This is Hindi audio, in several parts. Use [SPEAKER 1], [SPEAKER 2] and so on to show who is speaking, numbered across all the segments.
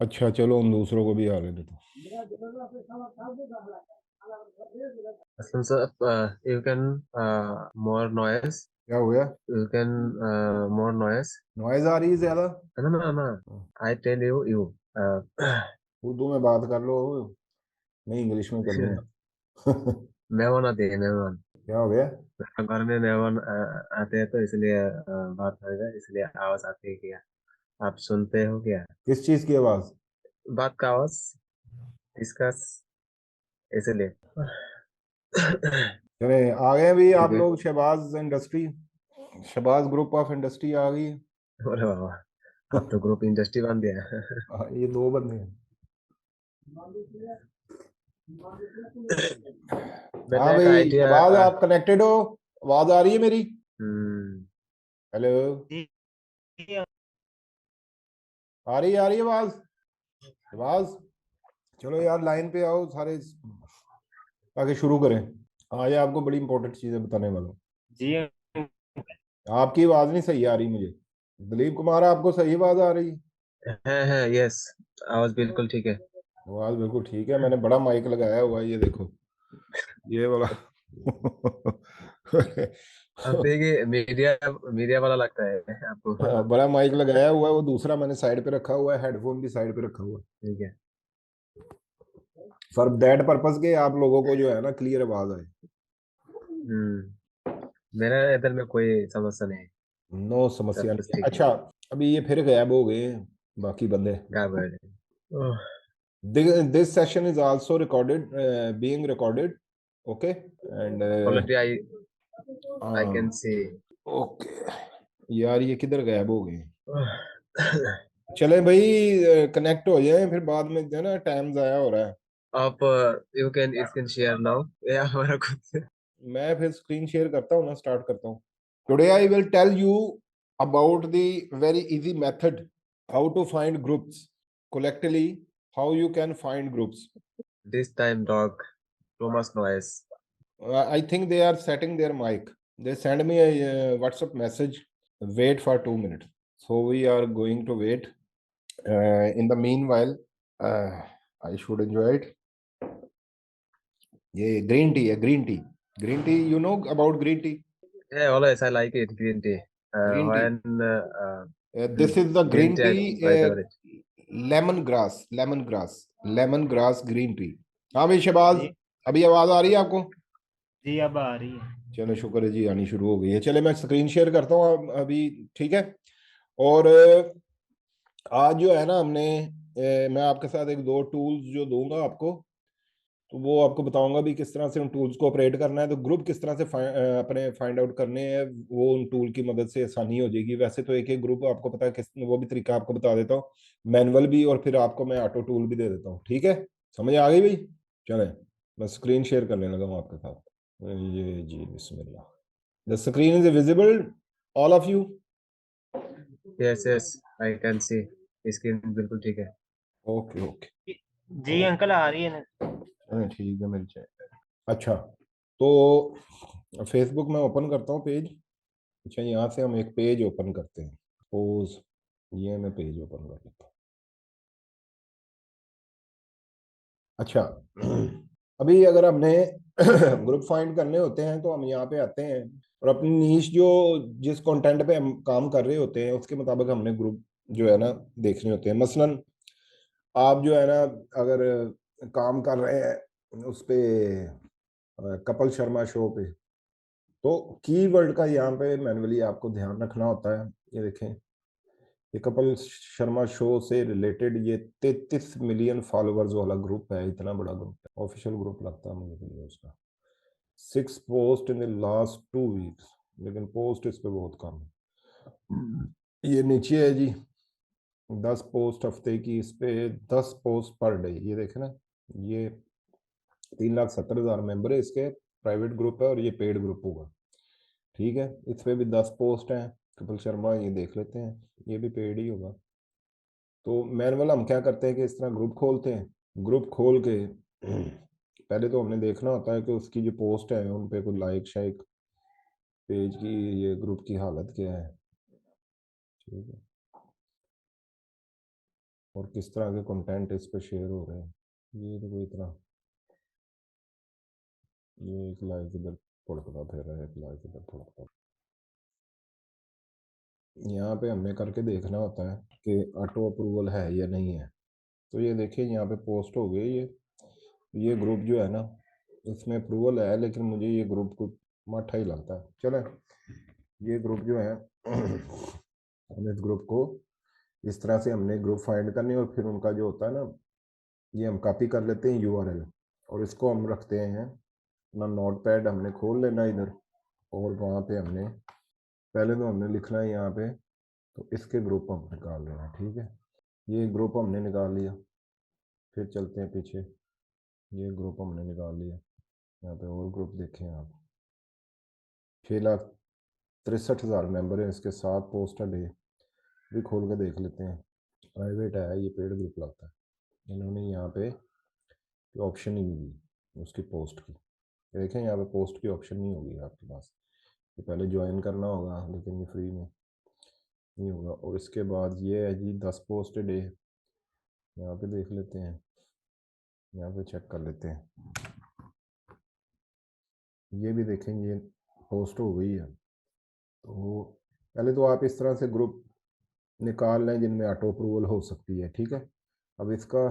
[SPEAKER 1] अच्छा चलो उन दूसरों को भी आने दे दो।
[SPEAKER 2] Aslam sir, you can more noise.
[SPEAKER 1] क्या हो गया?
[SPEAKER 2] You can more noise.
[SPEAKER 1] Noise आ रही है ज्यादा?
[SPEAKER 2] No, no, no. I tell you.
[SPEAKER 1] Urdu में बात कर लो, नहीं इंग्लिश में करनी है।
[SPEAKER 2] मेहमान आते हैं मेहमान।
[SPEAKER 1] क्या हो गया?
[SPEAKER 2] घर में मेहमान आते हैं तो इसलिए बात होगा, इसलिए आवाज आती है क्या? आप सुनते हो क्या?
[SPEAKER 1] किस चीज की आवाज?
[SPEAKER 2] बात का आवाज, डिस्कस, इसलिए।
[SPEAKER 1] चले आ गए भी
[SPEAKER 2] ठीक
[SPEAKER 1] आप
[SPEAKER 2] है।
[SPEAKER 1] लोग, Shahbaz industry, Shahbaz group of industry आ गई।
[SPEAKER 2] अरे बाबा, आप तो ग्रुप इंडस्ट्री बन दिया।
[SPEAKER 1] ये दो बंदे हैं। हाँ
[SPEAKER 2] मैंने एक
[SPEAKER 1] भाई
[SPEAKER 2] आइडिया।
[SPEAKER 1] शहबाज, आप कनेक्टेड हो? आवाज आ रही है मेरी?
[SPEAKER 2] हम्म।
[SPEAKER 1] हेलो?
[SPEAKER 3] जी
[SPEAKER 1] आ रही है आवाज? शहबाज चलो यार लाइन पे आओ सारे, ताकि शुरू करें। आज आपको बड़ी इंपॉर्टेंट चीजें बताने वाला हूँ।
[SPEAKER 3] जी
[SPEAKER 1] आपकी आवाज नहीं सही आ रही मुझे। दिलीप कुमार आपको सही आवाज आ रही?
[SPEAKER 2] है, यस। आवाज बिल्कुल ठीक है।
[SPEAKER 1] आवाज बिल्कुल ठीक है, मैंने बड़ा माइक लगाया हुआ है, ये देखो ये वाला।
[SPEAKER 2] अब देखिए, मीडिया मीडिया वाला लगता है आपको।
[SPEAKER 1] हाँ, बड़ा माइक लगाया हुआ है, वो दूसरा मैंने साइड पे रखा हुआ है, हेडफोन भी साइड पे रखा हुआ है,
[SPEAKER 2] ठीक है।
[SPEAKER 1] फॉर दैट पर्पज के आप लोगों को जो है ना क्लियर आवाज आए।
[SPEAKER 2] मेरा इधर में कोई समस्या नहीं।
[SPEAKER 1] नो समस्या
[SPEAKER 2] सब कुछ
[SPEAKER 1] नहीं है।
[SPEAKER 2] ठीक है।
[SPEAKER 1] अच्छा, अभी ये फिर गायब हो गए हैं बाकी बंदे।
[SPEAKER 2] गड़बड़ है। Oh,
[SPEAKER 1] this session is also recorded, being recorded, okay and
[SPEAKER 2] already I can see.
[SPEAKER 1] Okay. यार ये किधर गायब हो गए? चले भाई कनेक्ट हो जाए, फिर बाद में जो है ना टाइम जाया हो रहा है।
[SPEAKER 2] आप यू कैन शेयर नाउ, या हमारा खुद।
[SPEAKER 1] मैं फिर स्क्रीन शेयर करता हूँ ना, स्टार्ट करता हूँ। Today I will tell you about the very easy method how to find groups collectively, how you can find groups.
[SPEAKER 2] This time dog too much noise.
[SPEAKER 1] I think they are setting their mic. They send me a WhatsApp message. Wait for 2 minutes. So we are going to wait. In the meanwhile, I should enjoy it. ये green tea है, green tea. Green tea, you know about green tea?
[SPEAKER 2] Yeah, always I like it, green tea.
[SPEAKER 1] Green tea.
[SPEAKER 2] When
[SPEAKER 1] This is the
[SPEAKER 2] green
[SPEAKER 1] green
[SPEAKER 2] tea,
[SPEAKER 1] tea,
[SPEAKER 2] my favorite.
[SPEAKER 1] lemongrass green tea. हाँ भाई शहबाज,
[SPEAKER 3] जी
[SPEAKER 1] अभी आवाज आ रही है आपको?
[SPEAKER 3] जी अब आ रही है।
[SPEAKER 1] चलो शुक्र है जी, आनी शुरू हो गई है। चले मैं स्क्रीन शेयर करता हूँ अभी, ठीक है। और आज जो है ना हमने मैं आपके साथ एक दो टूल्स जो दूंगा आपको, तो वो आपको बताऊंगा भी किस तरह से उन टूल्स को ऑपरेट करना है। तो ग्रुप किस तरह से अपने फाइंड आउट करने हैं, वो उन टूल की मदद से आसानी हो जाएगी। वैसे तो एक एक ग्रुप आपको पता है किस, वो भी तरीका आपको बता देता हूँ, मैनुअल भी, और फिर आपको मैं ऑटो टूल भी दे देता हूँ, ठीक है? समझ आ गई भाई? चले मैं स्क्रीन शेयर करने लगा हूँ आपके साथ। ये जी बिस्मिल्लाह। The screen is visible all of you?
[SPEAKER 2] Yes, yes, I can see. Screen बिल्कुल ठीक है।
[SPEAKER 1] Okay okay.
[SPEAKER 3] जी अंकल आ रही है ना।
[SPEAKER 1] ठीक है मिल जाए। अच्छा, तो फेसबुक में ओपन करता हूँ पेज। अच्छा, यहाँ से हम एक पेज ओपन करते हैं, सपोज ये मैं पेज ओपन कर लेता हूँ। अच्छा, अभी अगर हमने ग्रुप फाइंड करने होते हैं तो हम यहाँ पे आते हैं, और अपनी नीश जो, जिस कंटेंट पे हम काम कर रहे होते हैं उसके मुताबिक हमने ग्रुप जो है ना देखने होते हैं। मसलन आप जो है ना अगर काम कर रहे हैं उस पे कपिल शर्मा शो पे, तो कीवर्ड का यहाँ पे मैनुअली आपको ध्यान रखना होता है। ये देखें, ये कपिल शर्मा शो से रिलेटेड ये 33 मिलियन फॉलोअर्स वाला ग्रुप है, इतना बड़ा ग्रुप है, ऑफिशियल ग्रुप लगता है मुझे तो ये उसका। 6 post in the last 2 weeks, लेकिन पोस्ट इस पे बहुत कम है। ये नीचे है जी, 10 पोस्ट हफ्ते की, इस पे 10 पोस्ट पर डे, ये देखे ना, ये 3,70,000 मेंबर है इसके, प्राइवेट ग्रुप है और ये पेड ग्रुप होगा, ठीक है। इस पे भी 10 पोस्ट हैं। कपिल शर्मा ये देख लेते हैं, ये भी पेड ही होगा। तो मैनुअल हम क्या करते हैं कि इस तरह ग्रुप खोलते हैं, ग्रुप खोल के पहले तो हमने देखना होता है कि उसकी जो पोस्ट है उन पे कोई लाइक शाइक, पेज की, ये ग्रुप की हालत क्या है, ठीक है। और किस तरह के कंटेंट इस पे शेयर हो रहे हैं। ये तो कोई इतना, ये एक लाइक इधर पड़ता फिर रहा है, एक लाइक इधर पड़ता। यहाँ पे हमने करके देखना होता है कि ऑटो अप्रूवल है या नहीं है। तो ये देखिए यहाँ पे पोस्ट हो गई ये ग्रुप जो है ना, इसमें अप्रूवल है, लेकिन मुझे ये ग्रुप को माठा ही लगता है। चले, ये ग्रुप जो है हम इस ग्रुप को इस तरह से हमने ग्रुप फाइंड करनी है, और फिर उनका जो होता है ना, ये हम कॉपी कर लेते हैं यूआरएल, और इसको हम रखते हैं अपना नोट पैड हमने खोल लेना इधर, और वहाँ पे हमने पहले तो हमने लिखना है यहाँ पे, तो इसके ग्रुप हम निकाल लेना। ठीक है, ये ग्रुप हमने निकाल लिया, फिर चलते हैं पीछे, ये ग्रुप हमने निकाल लिया। यहाँ पे और ग्रुप देखें आप, 6,63,000 मेंबर हैं इसके, 7 पोस्ट डे भी खोल के देख लेते हैं। प्राइवेट है, ये पेड ग्रुप लगता है। इन्होंने यहाँ पे ऑप्शन ही नहीं दी उसकी पोस्ट की। देखें यहाँ पे पोस्ट की ऑप्शन नहीं होगी आपके पास, ये पहले ज्वाइन करना होगा, लेकिन ये फ्री में नहीं होगा। और इसके बाद ये है जी 10 पोस्ट डे, यहाँ पे देख लेते हैं, यहाँ पे चेक कर लेते हैं। ये भी देखेंगे, ये पोस्ट हो गई है। तो पहले तो आप इस तरह से ग्रुप निकाल लें जिनमें ऑटो अप्रूवल हो सकती है। ठीक है, अब इसका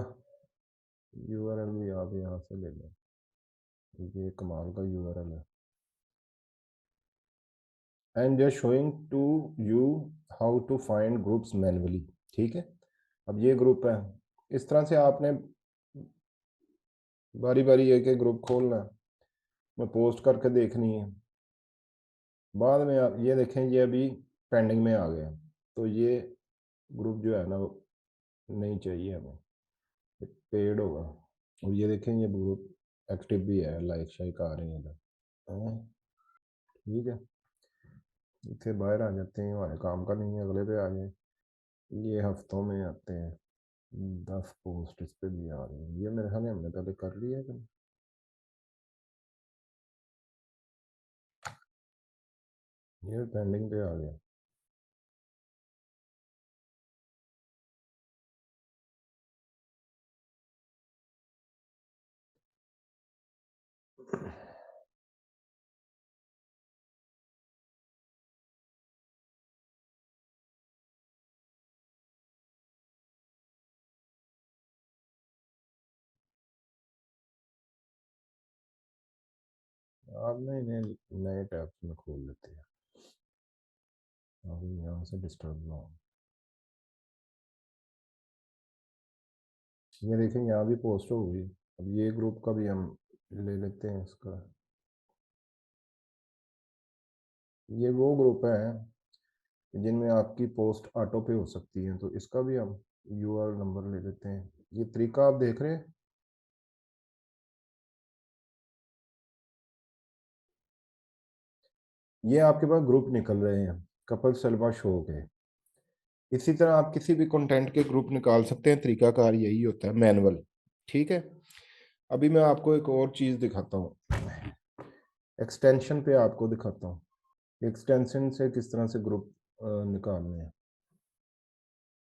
[SPEAKER 1] यूआरएल भी आप यहाँ से ले लें, क्योंकि ये कमाल का यूआरएल है। And just showing to you how to find groups manually. ठीक है, अब ये ग्रुप है, इस तरह से आपने बारी बारी एक एक ग्रुप खोलना है, मैं पोस्ट करके देखनी है। बाद में आप ये देखें, ये अभी पेंडिंग में आ गया, तो ये ग्रुप जो है ना नहीं चाहिए हमें, पेड होगा। और ये देखें, ये ग्रुप एक्टिव भी है, लाइक शाइक आ रही है इधर। ठीक है, इतने बाहर आ जाते हैं, हमारे काम का नहीं है, अगले पे आ जाए। ये हफ्तों में आते हैं, 10 पोस्ट इस पे भी आ रही है। ये मेरे ख्याल में हमने पहले कर लिया है, ये पेंडिंग पे आ गया। आप नए नए टैब्स में खोल लेते हैं, अभी यहाँ से डिस्टर्ब ना हो। ये देखें, यहाँ भी पोस्ट हो गई। अब ये ग्रुप का भी हम ले लेते हैं इसका। ये वो ग्रुप है जिनमें आपकी पोस्ट ऑटो पे हो सकती है, तो इसका भी हम यूआरएल नंबर ले लेते हैं। ये तरीका आप देख रहे हैं, ये आपके पास ग्रुप निकल रहे हैं कपल सलवा शो के। इसी तरह आप किसी भी कंटेंट के ग्रुप निकाल सकते हैं, तरीकाकार यही होता है, मैनुअल। ठीक है, अभी मैं आपको एक और चीज़ दिखाता हूँ, एक्सटेंशन पे आपको दिखाता हूँ एक्सटेंशन से किस तरह से ग्रुप निकालने हैं।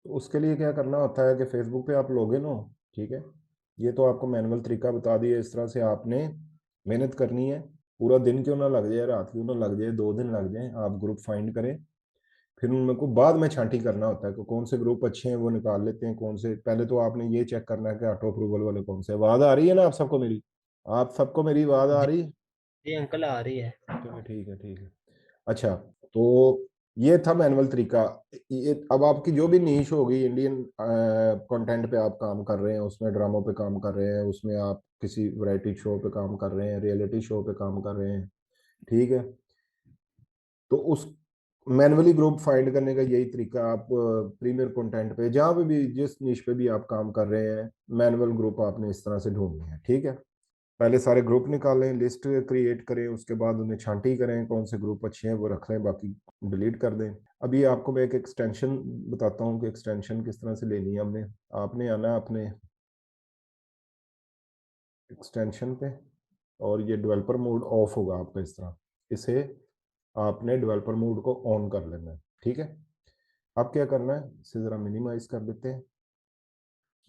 [SPEAKER 1] तो उसके लिए क्या करना होता है कि फेसबुक पे आप लॉगिन हो। ठीक है, ये तो आपको मैनुअल तरीका बता दिया, इस तरह से आपने मेहनत करनी है। पूरा दिन क्यों ना लग जाए, रात क्यों ना लग जाए, 2 दिन लग जाए, आप ग्रुप फाइंड करें। फिर उनमें को बाद में छांटी करना होता है कि कौन से ग्रुप अच्छे हैं वो निकाल लेते हैं, कौन से पहले तो आपने ये चेक करना है कि ऑटो अप्रूवल वाले कौन से। आवाज आ रही है ना आप सबको मेरी? आप सबको मेरी आवाज आ
[SPEAKER 3] जी
[SPEAKER 1] रही है?
[SPEAKER 3] जी अंकल आ रही है।
[SPEAKER 1] चलो ठीक है, ठीक है। अच्छा, तो ये था मैनुअल तरीका। ये अब आपकी जो भी नीश होगी, इंडियन कंटेंट पे आप काम कर रहे हैं, उसमें ड्रामों पे काम कर रहे हैं, उसमें आप किसी वैरायटी शो पे काम कर रहे हैं, रियलिटी शो पे काम कर रहे हैं। ठीक है, तो उस मैनुअली ग्रुप फाइंड करने का यही तरीका, आप प्रीमियर कंटेंट पे जहाँ पे भी जिस निश पे भी आप काम कर रहे हैं, मैनुअल ग्रुप आपने इस तरह से ढूंढने हैं। ठीक है, पहले सारे ग्रुप निकालें, लिस्ट क्रिएट करें, उसके बाद उन्हें छांटी करें, कौन से ग्रुप अच्छे हैं वो रख लें, बाकी डिलीट कर दें। अभी आपको मैं एक एक्सटेंशन बताता हूँ कि एक्सटेंशन किस तरह से लेनी है। हमने आपने आना है अपने एक्सटेंशन पे, और ये डेवलपर मोड ऑफ होगा आपका इस तरह, इसे आपने डेवलपर मोड को ऑन कर लेना है। ठीक है, अब क्या करना है, इसे ज़रा मिनिमाइज कर देते हैं।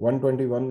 [SPEAKER 1] 121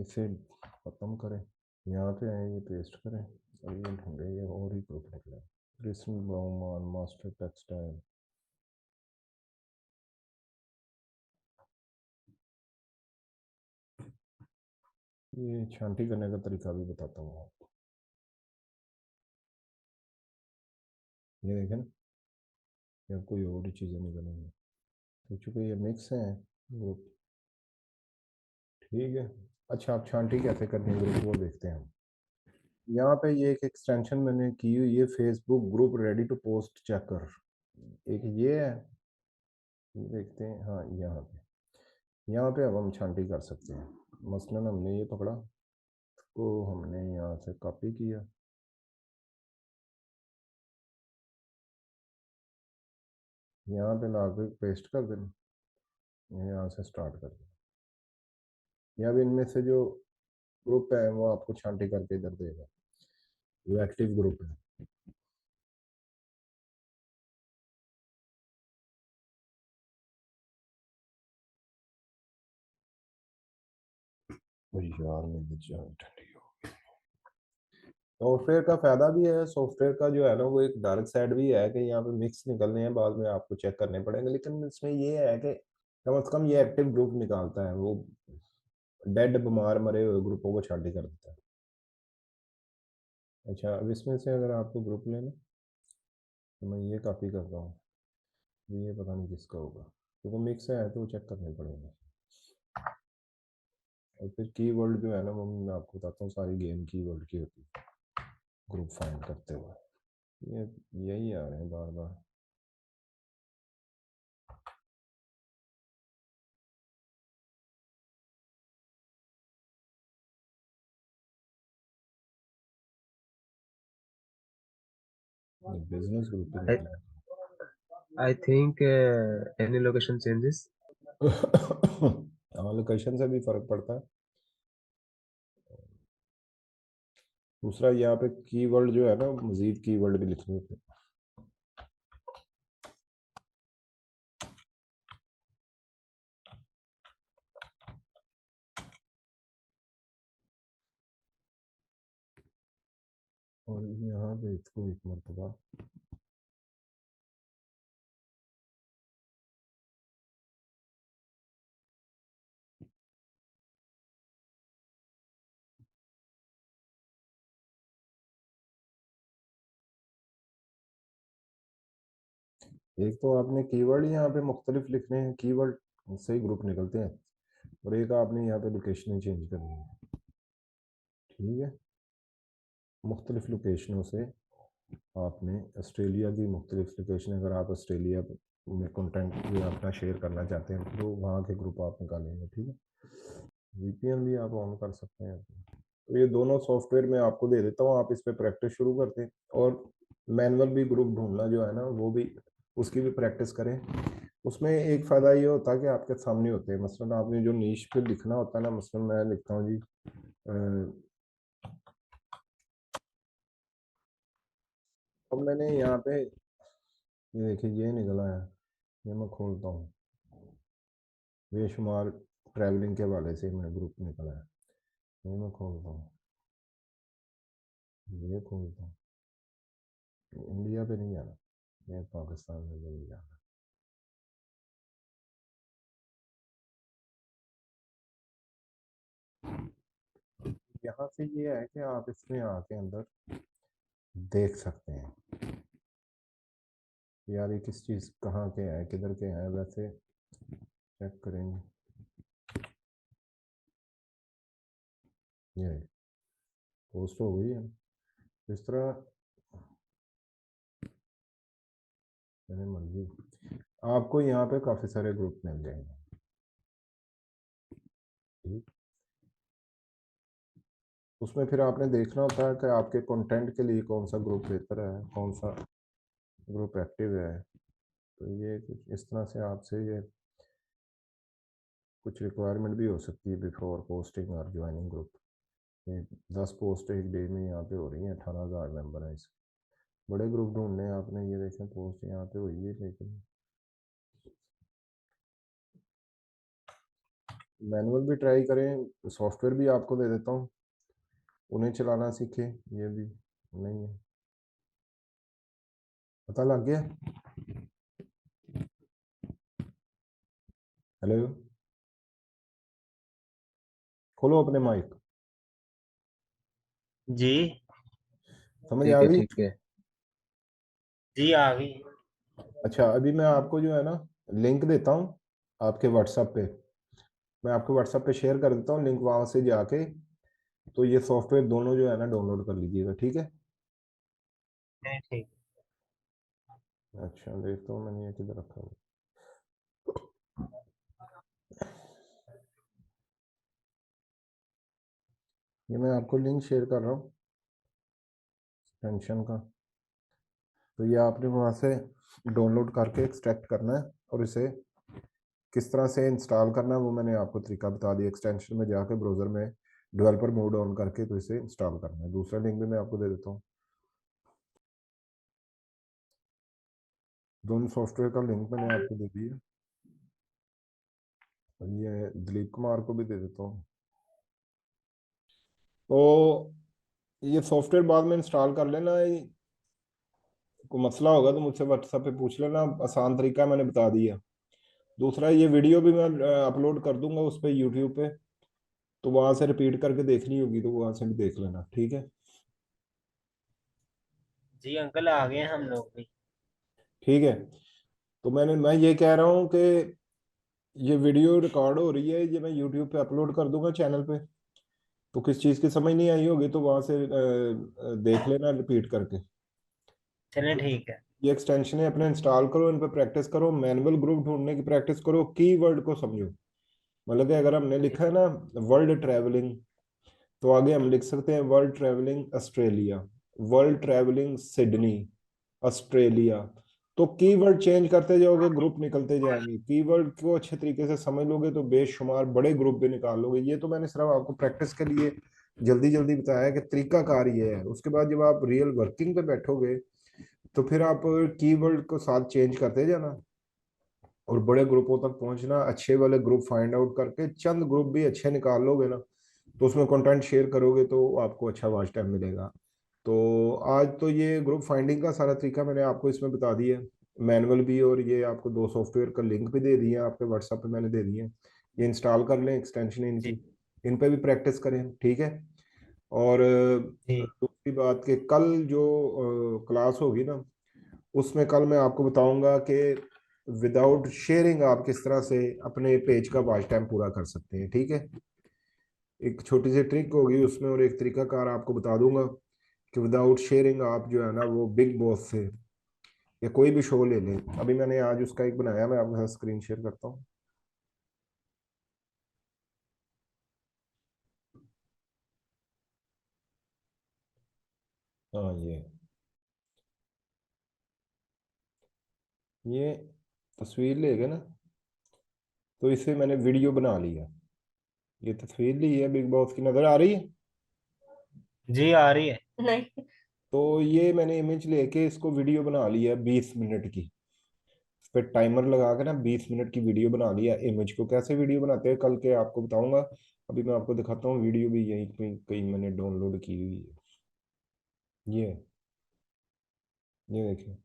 [SPEAKER 1] इसे ख़त्म करें, यहाँ पे आए, ये पेस्ट करें और ये ढूंढे, ये और ही ग्रुप निकला है, क्रिस्टन ब्राउन मास्टर टेक्सटाइल। ये छांटी करने का तरीका भी बताता हूँ आपको। ये देखें ना, या कोई और ही चीज़ें निकलेंगी, तो चूँकि ये मिक्स हैं ग्रुप, ठीक है। अच्छा, आप छांटी कैसे करनी है ग्रुप वो देखते हैं हम। यहाँ पे ये एक एक्सटेंशन मैंने की हुई है, Facebook group ready to post checker, एक ये है, ये देखते हैं। हाँ, यहाँ पे अब हम छांटी कर सकते हैं। मसलन हमने ये पकड़ा, को हमने यहाँ से कॉपी किया, यहाँ पे ला के पेस्ट कर देना, यहाँ से स्टार्ट कर देना। या अब इनमें से जो ग्रुप है वो आपको छांटी करके इधर देगा, वो एक्टिव ग्रुप है। यार मेरी जान ठंडी हो। सॉफ्टवेयर का फायदा भी है, सॉफ्टवेयर का जो है ना वो एक डार्क साइड भी है कि यहाँ पे मिक्स निकलने हैं, बाद में आपको चेक करने पड़ेंगे, लेकिन इसमें ये है कि कम से कम ये एक्टिव ग्रुप निकालता है, वो डेड बीमार मरे हुए ग्रुपों को छांटी कर देता है। अच्छा, अब इसमें से अगर आपको ग्रुप लेना, तो मैं ये कॉपी करता हूँ, ये पता नहीं किसका होगा, क्योंकि मिक्स है तो चेक करने पड़ेंगे। और फिर कीवर्ड जो है ना वो मैं आपको बताता हूँ, सारी गेम कीवर्ड की होती है ग्रुप फाइंड करते हुए, ये यही आ रहे हैं बार बार। Business group
[SPEAKER 2] I think any location changes.
[SPEAKER 1] हाँ, लोकेशन से भी फर्क पड़ता है। दूसरा यहाँ पे कीवर्ड जो है ना, मजीद कीवर्ड भी लिखने होते हैं। और यहाँ पे इसको एक मरतबा एक तो आपने कीवर्ड यहाँ पे मुख्तलिफ लिखने हैं, कीवर्ड से ही ग्रुप निकलते हैं, और एक आपने यहाँ पे लोकेशन ही चेंज करनी है, ठीक है। मुख्तलिफ लोकेशनों से आपने ऑस्ट्रेलिया की मुख्तलिफ लोकेशन, अगर आप ऑस्ट्रेलिया में कंटेंट भी अपना शेयर करना चाहते हैं तो वहाँ के ग्रुप आप निकालेंगे, ठीक है। वीपीएन भी आप ऑन कर सकते हैं। तो ये दोनों सॉफ्टवेयर मैं आपको दे देता हूँ, आप इस पर प्रैक्टिस शुरू करते हैं, और मैनुअल भी ग्रुप ढूंढना जो है ना वो भी, उसकी भी प्रैक्टिस करें। उसमें एक फ़ायदा ये होता है कि आपके सामने होते हैं, मसलन आपने जो नीश पे लिखना होता है ना, मसलन मैं लिखता हूँ जी, अब मैंने यहाँ पे ये देखिए ये निकला है, ये मैं खोलता हूँ, बेशुमार ट्रैवलिंग के हवाले से मैं ग्रुप निकला है, ये मैं खोलता हूँ, ये खोलता हूँ। इंडिया पे नहीं जाना, ये पाकिस्तान में नहीं जाना। यहाँ से ये है कि आप इसमें आके अंदर देख सकते हैं यार ये किस चीज़ कहाँ के हैं, किधर के हैं, वैसे चेक करेंगे। ये पोस्ट हो गई है इस तरह, मैंने मर्जी, आपको यहाँ पे काफ़ी सारे ग्रुप मिल जाएंगे, ठीक। उसमें फिर आपने देखना होता है कि आपके कंटेंट के लिए कौन सा ग्रुप बेहतर है, कौन सा ग्रुप एक्टिव है। तो ये कुछ इस तरह से आपसे ये कुछ रिक्वायरमेंट भी हो सकती है बिफोर पोस्टिंग और ज्वाइनिंग ग्रुप। ये 10 पोस्ट एक डे में यहाँ पे हो रही हैं, 18,000 मेंबर हैं इस। बड़े ग्रुप ढूंढने हैं आपने, ये देखें पोस्ट यहाँ पे हुई है, लेकिन मैनुअल भी ट्राई करें, सॉफ्टवेयर भी आपको दे देता हूँ, उन्हें चलाना सीखें, ये भी नहीं है। पता लग गया? हेलो, खोलो अपने माइक।
[SPEAKER 3] जी
[SPEAKER 1] समझ
[SPEAKER 2] ठीक
[SPEAKER 1] आ
[SPEAKER 2] है
[SPEAKER 1] गई?
[SPEAKER 2] ठीक है।
[SPEAKER 3] जी आ गई।
[SPEAKER 1] अच्छा, अभी मैं आपको जो है ना लिंक देता हूँ आपके व्हाट्सएप पे, मैं आपके व्हाट्सएप पे शेयर कर देता हूँ लिंक, वहां से जाके तो ये सॉफ्टवेयर दोनों जो है ना डाउनलोड कर लीजिएगा, ठीक है?
[SPEAKER 3] ठीक।
[SPEAKER 1] अच्छा, देखता हूँ मैंने ये किधर रखा हुआ। ये मैं आपको लिंक शेयर कर रहा हूँ एक्सटेंशन का, तो ये आपने वहाँ से डाउनलोड करके एक्सट्रैक्ट करना है, और इसे किस तरह से इंस्टॉल करना है वो मैंने आपको तरीका बता दिया। एक्सटेंशन में जाके ब्राउज़र में डेवलपर मोड ऑन करके तो इसे इंस्टॉल करना है। दूसरा लिंक भी मैं आपको दे देता हूँ, दोनों सॉफ्टवेयर का लिंक मैंने आपको दे दिया, और ये दिलीप कुमार को भी दे देता हूँ। तो ये सॉफ्टवेयर बाद में इंस्टॉल कर लेना, कोई मसला होगा तो मुझसे व्हाट्सएप पे पूछ लेना, आसान तरीका मैंने बता दिया। दूसरा, ये वीडियो भी मैं अपलोड कर दूंगा उस पर यूट्यूब पे, तो वहां से रिपीट करके देखनी होगी तो वहां से भी देख लेना, ठीक है?
[SPEAKER 3] जी अंकल आ गए हम लोग भी।
[SPEAKER 1] ठीक है, तो मैं ये कह रहा हूँ कि ये वीडियो रिकॉर्ड हो रही है, ये मैं यूट्यूब पे अपलोड कर दूंगा चैनल पे, तो किस चीज़ की समझ नहीं आई होगी तो वहां से देख लेना रिपीट करके।
[SPEAKER 3] चले ठीक है।
[SPEAKER 1] ये एक्सटेंशन है अपने इंस्टॉल करो, इन पर प्रैक्टिस करो, मैनुअल ग्रुप ढूंढने की प्रैक्टिस करो, कीवर्ड को समझो। मतलब कि अगर हमने लिखा है ना वर्ल्ड ट्रैवलिंग, तो आगे हम लिख सकते हैं world travelling Australia, world travelling Sydney, Australia. तो कीवर्ड चेंज करते जाओगे, ग्रुप निकलते जाएंगे। कीवर्ड को अच्छे तरीके से समझ लोगे तो बेशुमार बड़े ग्रुप भी निकाल लोगे। ये तो मैंने सिर्फ आपको प्रैक्टिस के लिए जल्दी जल्दी बताया है कि तरीका कार ये है। उसके बाद जब आप रियल वर्किंग पे बैठोगे तो फिर आप कीवर्ड को साथ चेंज करते जाना, और बड़े ग्रुपों तक पहुंचना। अच्छे वाले ग्रुप फाइंड आउट करके चंद ग्रुप भी अच्छे निकाल लोगे ना, तो उसमें कंटेंट शेयर करोगे तो आपको अच्छा वॉच टाइम मिलेगा। तो आज तो ये ग्रुप फाइंडिंग का सारा तरीका मैंने आपको इसमें बता दिया, मैनुअल भी, और ये आपको दो सॉफ्टवेयर का लिंक भी दे दिए हैं, आपके व्हाट्सएप पे मैंने दे दिए हैं। ये इंस्टॉल कर लें एक्सटेंशन
[SPEAKER 3] जी।
[SPEAKER 1] इनकी, इन पे भी प्रैक्टिस करें, ठीक है? और
[SPEAKER 3] जी
[SPEAKER 1] दूसरी बात कि कल जो क्लास होगी ना, उसमें कल मैं आपको बताऊंगा कि विदाउट शेयरिंग आप किस तरह से अपने पेज का वॉच टाइम पूरा कर सकते हैं, ठीक है? एक छोटी सी ट्रिक होगी उसमें, और एक तरीका कार आपको बता दूंगा कि विदाउट शेयरिंग आप जो है ना वो बिग बॉस से या कोई भी शो ले लें। अभी मैंने आज उसका एक बनाया, मैं आपके साथ स्क्रीन शेयर करता हूँ। हाँ, ये तस्वीर ले गए ना, तो इससे मैंने वीडियो बना लिया। ये तस्वीर ली है बिग बॉस की, नजर आ रही है?
[SPEAKER 3] जी आ रही है।
[SPEAKER 4] नहीं।
[SPEAKER 1] तो ये मैंने इमेज लेके इसको वीडियो बना लिया 20 मिनट की। इस पर टाइमर लगा के ना 20 मिनट की वीडियो बना लिया। इमेज को कैसे वीडियो बनाते हैं कल के आपको बताऊंगा। अभी मैं आपको दिखाता हूँ, वीडियो भी यहीं कहीं कहीं मैंने डाउनलोड की हुई है। ये देखिए,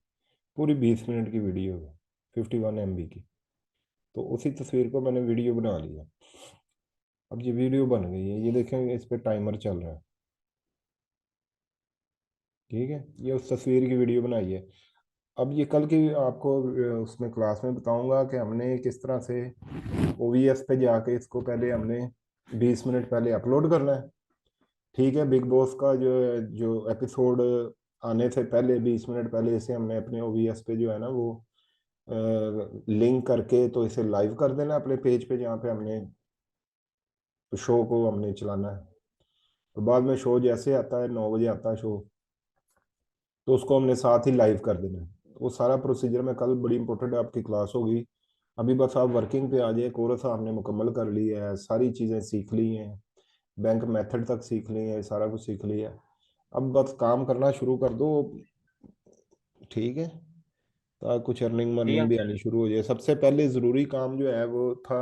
[SPEAKER 1] पूरी 20 मिनट की वीडियो है, 51 MB की। तो उसी तस्वीर को मैंने वीडियो बना लिया। अब ये वीडियो बन गई है, ये देखें इस पे टाइमर चल रहा है, ठीक है? ये उस तस्वीर की वीडियो बनाई है। अब ये कल की आपको उसमें क्लास में बताऊंगा कि हमने किस तरह से OBS पे जाके इसको पहले हमने 20 मिनट पहले अपलोड करना है, ठीक है? बिग बॉस का जो जो एपिसोड आने से पहले 20 मिनट पहले इसे हमने अपने OBS पे जो है ना वो लिंक करके तो इसे लाइव कर देना अपने पेज पे जहाँ पे हमने शो को हमने चलाना है। तो बाद में शो जैसे आता है, 9 बजे आता है शो, तो उसको हमने साथ ही लाइव कर देना है। वो सारा प्रोसीजर में कल बड़ी इंपॉर्टेंट आपकी क्लास होगी। अभी बस आप वर्किंग पे आ जाए, कोर्स आपने मुकम्मल कर लिया है, सारी चीज़ें सीख ली हैं, बैंक मेथड तक सीख ली है, सारा कुछ सीख लिया है। अब बस काम करना शुरू कर दो, ठीक है? ताकि कुछ अर्निंग
[SPEAKER 3] जी
[SPEAKER 1] मर्निंग भी
[SPEAKER 3] अंकल।
[SPEAKER 1] आनी शुरू हो जाए। सबसे पहले ज़रूरी काम जो है वो था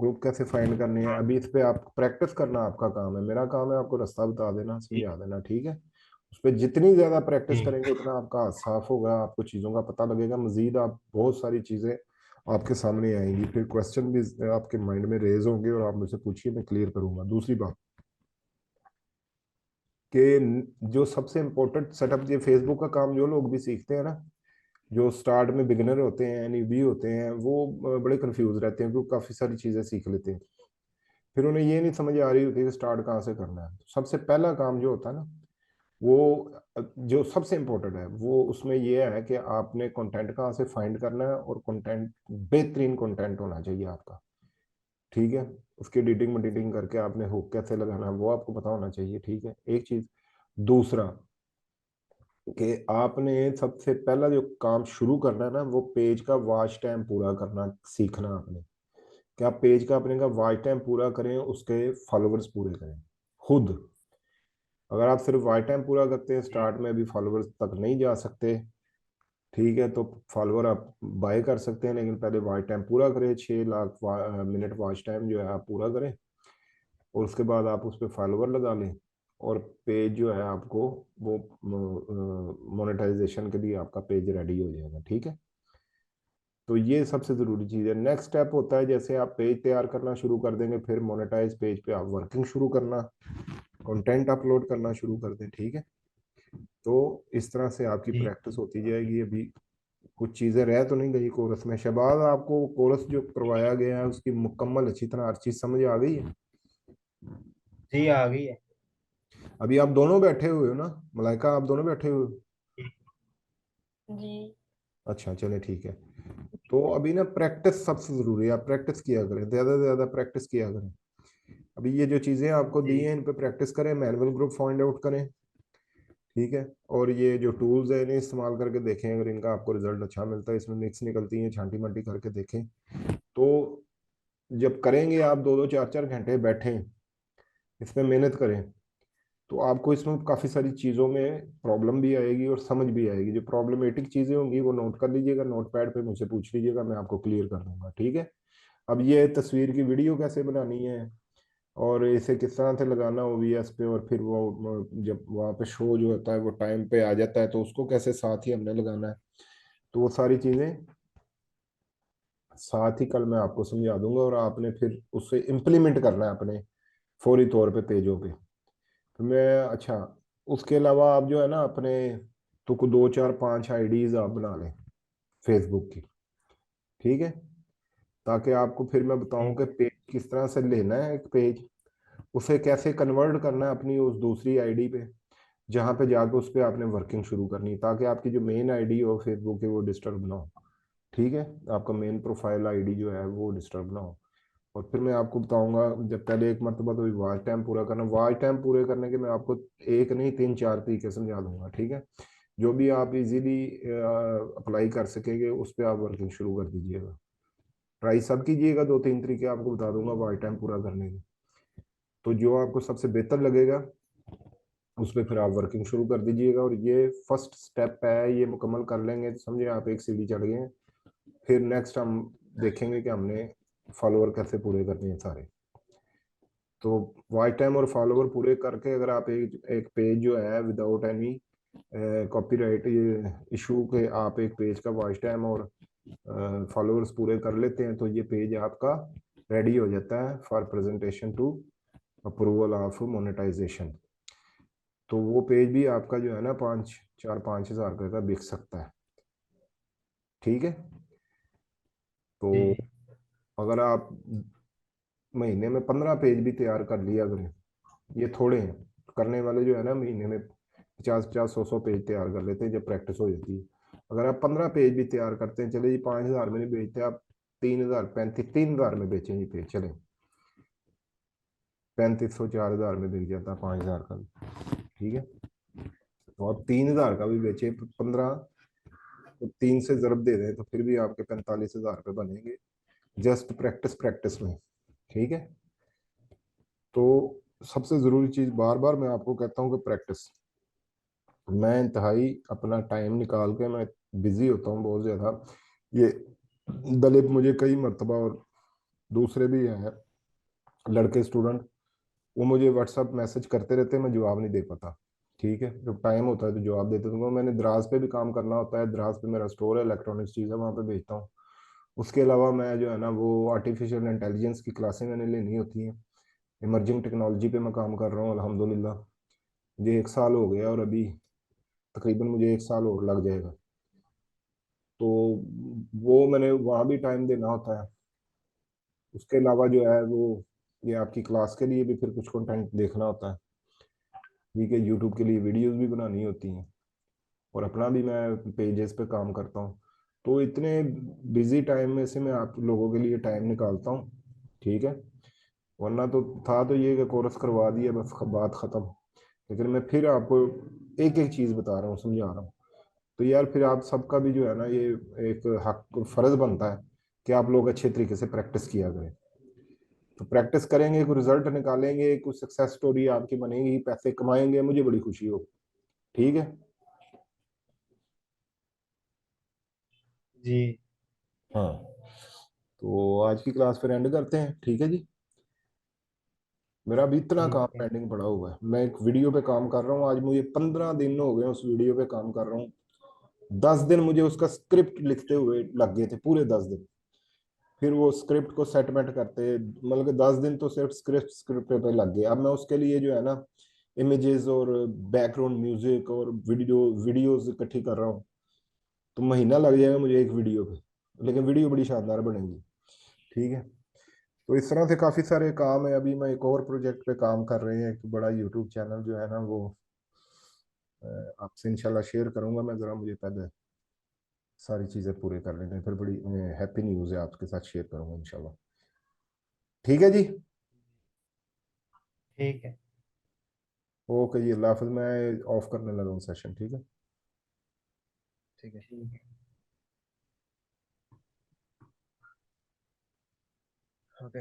[SPEAKER 1] ग्रुप कैसे फाइंड करने हैं, अभी इस पे आप प्रैक्टिस करना आपका काम है, मेरा काम है आपको रास्ता बता देना,
[SPEAKER 3] जी
[SPEAKER 1] समझा देना, ठीक है। उस पर जितनी ज़्यादा प्रैक्टिस
[SPEAKER 3] जी
[SPEAKER 1] करेंगे उतना आपका हाथ साफ होगा, आपको चीज़ों का पता लगेगा, मजीद आप बहुत सारी चीज़ें आपके सामने आएंगी, फिर क्वेश्चन भी आपके माइंड में रेज होंगे और आप मुझसे पूछिए, मैं क्लियर करूंगा। दूसरी बात कि जो सबसे इम्पोर्टेंट सेटअप, ये फेसबुक का काम जो लोग भी सीखते हैं ना, जो स्टार्ट में बिगिनर होते हैं, न्यूबी होते हैं, वो बड़े कंफ्यूज रहते हैं, क्योंकि काफ़ी सारी चीज़ें सीख लेते हैं, फिर उन्हें ये नहीं समझ आ रही होती कि स्टार्ट कहाँ से करना है। सबसे पहला काम जो होता है ना, वो जो सबसे इम्पोर्टेंट है, वो उसमें ये है कि आपने कंटेंट कहाँ से फाइंड करना है, और कंटेंट बेहतरीन कंटेंट होना चाहिए आपका, ठीक है। उसकी एडिटिंग मडिटिंग करके आपने हुक कैसे लगाना है वो आपको पता होना चाहिए, ठीक है, एक चीज़। दूसरा कि आपने सबसे पहला जो काम शुरू करना है ना, वो पेज का वॉच टाइम पूरा करना सीखना आपने, कि आप पेज का अपने का वॉच टाइम पूरा करें, उसके फॉलोवर्स पूरे करें खुद। अगर आप सिर्फ वॉच टाइम पूरा करते हैं,
[SPEAKER 3] जी
[SPEAKER 1] स्टार्ट में अभी फॉलोवर्स तक नहीं जा सकते, ठीक है, तो फॉलोवर आप बाय कर सकते हैं, लेकिन पहले वॉच टाइम पूरा करें, 6 लाख मिनट वॉच टाइम जो है आप पूरा करें, और उसके बाद आप उस पर फॉलोवर लगा लें, और पेज जो है आपको वो मोनेटाइजेशन के लिए आपका पेज रेडी हो जाएगा, ठीक है। तो ये सबसे ज़रूरी चीज़ है। नेक्स्ट स्टेप होता है, जैसे आप पेज तैयार करना शुरू कर देंगे, फिर मोनेटाइज पेज पे आप वर्किंग शुरू करना, कंटेंट अपलोड करना शुरू कर दें, ठीक है। तो इस तरह से आपकी
[SPEAKER 3] जी
[SPEAKER 1] प्रैक्टिस होती जाएगी। अभी कुछ चीज़ें रह तो नहीं गई कोर्स में। शहबाज, आपको कोर्स जो करवाया गया है उसकी मुकम्मल अच्छी तरह हर चीज़ समझ आ गई है?
[SPEAKER 3] जी आ गई है।
[SPEAKER 1] अभी आप दोनों बैठे हुए हो ना, मलाइका, आप दोनों बैठे हुए हो?
[SPEAKER 4] जी।
[SPEAKER 1] अच्छा, चले ठीक है। तो अभी ना प्रैक्टिस सबसे ज़रूरी है, आप प्रैक्टिस किया करें, ज़्यादा से ज़्यादा प्रैक्टिस किया करें। अभी ये जो चीज़ें आपको दी
[SPEAKER 3] जी
[SPEAKER 1] हैं इन पे प्रैक्टिस करें, मैनुअल ग्रुप फाइंड आउट करें, ठीक है। और ये जो टूल्स है इन्हें इस्तेमाल करके देखें, अगर इनका आपको रिजल्ट अच्छा मिलता है, इसमें मिक्स निकलती है, छांटी मांटी करके देखें। तो जब करेंगे आप 2-2 4-4 घंटे बैठें, इसमें मेहनत करें, तो आपको इसमें काफ़ी सारी चीज़ों में प्रॉब्लम भी आएगी और समझ भी आएगी। जो प्रॉब्लमेटिक चीज़ें होंगी वो नोट कर लीजिएगा, नोट पैड पर मुझसे पूछ लीजिएगा, मैं आपको क्लियर कर दूंगा, ठीक है। अब ये तस्वीर की वीडियो कैसे बनानी है, और इसे किस तरह से लगाना OBS पे, और फिर वो जब वहाँ पे शो जो होता है वो टाइम पे आ जाता है, तो उसको कैसे साथ ही हमने लगाना है, तो वो सारी चीज़ें साथ ही कल मैं आपको समझा दूंगा, और आपने फिर उससे इम्प्लीमेंट करना है अपने फौरी तौर पे पेजों पे। तो मैं, अच्छा, उसके अलावा आप जो है ना अपने, तो को 2 4 5 आईडीज आप बना लें फेसबुक की, ठीक है, ताकि आपको फिर मैं बताऊं
[SPEAKER 3] जी
[SPEAKER 1] कि पेज किस तरह से लेना है एक पेज, उसे कैसे कन्वर्ट करना है अपनी उस दूसरी आईडी पे, जहाँ पे जाके उस पर आपने वर्किंग शुरू करनी है, ताकि आपकी जो मेन आईडी हो फेसबुक की वो डिस्टर्ब ना हो, ठीक है। आपका मेन प्रोफाइल आईडी जो है वो डिस्टर्ब ना हो। और फिर मैं आपको बताऊंगा, जब पहले एक मरतबा तो वॉच टाइम पूरा करना, वॉच टाइम पूरे करने के मैं आपको एक नहीं 3 4 तरीके समझा दूंगा, ठीक है, जो भी आप इजीली अप्लाई कर सकेंगे उस पर आप वर्किंग शुरू कर दीजिएगा। ट्राई सब कीजिएगा, 2 3 तरीके आपको बता दूंगा वॉच टाइम पूरा करने के, तो जो आपको सबसे बेहतर लगेगा उस पर फिर आप वर्किंग शुरू कर दीजिएगा। और ये फर्स्ट स्टेप है, ये मुकम्मल कर लेंगे तो समझिए आप एक सीढ़ी चढ़ गए हैं। फिर नेक्स्ट हम देखेंगे कि हमने फॉलोवर कैसे पूरे करने हैं सारे। तो वॉच टाइम और फॉलोवर पूरे करके अगर आप एक एक पेज जो है विदाउट एनी कॉपीराइट इशू के आप एक पेज का वॉच टाइम और फॉलोअर्स पूरे कर लेते हैं, तो ये पेज आपका रेडी हो जाता है for presentation to approval of monetization. तो वो पेज भी आपका जो है ना 5 4 5 हज़ार रुपये का बिक सकता है, ठीक है। तो
[SPEAKER 3] जी
[SPEAKER 1] अगर आप महीने में 15 पेज भी तैयार कर लिया करें, ये थोड़े हैं, करने वाले जो है ना महीने में 50 50 100 100 पेज तैयार कर लेते हैं जब प्रैक्टिस हो जाती है। अगर आप 15 पेज भी तैयार करते हैं, चले जी 5 हज़ार में नहीं बेचते आप, 3 हज़ार 3 हज़ार में बेचें जी पेज, चले 3500 4 हज़ार में बिक जाता है 5 हज़ार का भी, ठीक है। तो आप 3 हज़ार का भी बेचे 15, तो 3 से ज़रब दे दें तो फिर भी आपके 45 हज़ार रुपये बनेंगे, जस्ट प्रैक्टिस प्रैक्टिस में, ठीक है। तो सबसे ज़रूरी चीज़ बार बार मैं आपको कहता हूँ कि प्रैक्टिस। मैं इंतहाई अपना टाइम निकाल के, मैं बिजी होता हूँ बहुत ज़्यादा, ये दलिप मुझे कई मरतबा और दूसरे भी हैं लड़के स्टूडेंट, वो मुझे व्हाट्सअप मैसेज करते रहते हैं, मैं जवाब नहीं दे पाता। ठीक है, जब टाइम होता है तो जवाब देता हूँ। मैंने द्रास पे भी काम करना होता है, द्रास पे मेरा स्टोर है, इलेक्ट्रॉनिक्स चीज़ है, वहाँ पे भेजता हूँ। उसके अलावा मैं जो है ना वो आर्टिफिशियल इंटेलिजेंस की क्लासें मैंने लेनी होती हैं, इमर्जिंग टेक्नोलॉजी पे मैं काम कर रहा हूँ अल्हम्दुलिल्लाह। मुझे 1 साल हो गया और अभी तकरीबन मुझे 1 साल और लग जाएगा। तो वो मैंने वहाँ भी टाइम देना होता है। उसके अलावा जो है वो ये आपकी क्लास के लिए भी फिर कुछ कंटेंट देखना होता है। ठीक है, यूट्यूब के लिए वीडियोस भी बनानी होती हैं, और अपना भी मैं पेजेस पे काम करता हूँ। तो इतने बिजी टाइम में से मैं आप लोगों के लिए टाइम निकालता हूँ। ठीक है, वरना तो था तो ये कि कोर्स करवा दिया बस बात ख़त्म। लेकिन मैं फिर आपको एक एक चीज़ बता रहा हूँ, समझा रहा हूँ। तो यार फिर आप सबका भी जो है ना ये एक हक फ़र्ज़ बनता है कि आप लोग अच्छे तरीके से प्रैक्टिस किया करें। तो प्रैक्टिस करेंगे, कुछ रिजल्ट निकालेंगे, कुछ सक्सेस स्टोरी आपकी बनेगी, पैसे कमाएंगे, मुझे बड़ी खुशी हो। ठीक है।
[SPEAKER 3] जी
[SPEAKER 1] हाँ, तो आज की क्लास फिर एंड करते हैं। ठीक है जी, मेरा अभी इतना काम
[SPEAKER 3] ठीक है।
[SPEAKER 1] पेंडिंग पड़ा हुआ है। मैं एक वीडियो पे काम कर रहा हूँ, आज मुझे 15 दिन हो गए उस वीडियो पे काम कर रहा हूँ। 10 दिन मुझे उसका स्क्रिप्ट लिखते हुए लग गए थे, पूरे 10 दिन। फिर वो स्क्रिप्ट को सेटमेंट करते, मतलब कि 10 दिन तो सिर्फ स्क्रिप्ट स्क्रिप्ट पे लग गए। अब मैं उसके लिए जो है ना इमेजेस और बैकग्राउंड म्यूजिक और वीडियोस इकट्ठी कर रहा हूँ। तो महीना लग जाएगा मुझे एक वीडियो पे, लेकिन वीडियो बड़ी शानदार बनेगी। ठीक है, तो इस तरह से काफ़ी सारे काम है। अभी मैं एक और प्रोजेक्ट पे काम कर रहे हैं, एक बड़ा यूट्यूब चैनल जो है ना वो आपसे इंशाल्लाह शेयर करूंगा मैं। ज़रा मुझे पहले सारी चीज़ें पूरे कर लेते हैं, फिर बड़ी हैप्पी न्यूज़ है आपके साथ शेयर करूंगा इंशाल्लाह। ठीक है जी,
[SPEAKER 3] ठीक है।
[SPEAKER 1] ओके जी, अल्लाह हाफिज़। मैं ऑफ करने लगा हूँ सेशन। ठीक है।
[SPEAKER 2] ठीक है।
[SPEAKER 3] ठीक है।
[SPEAKER 2] ओके।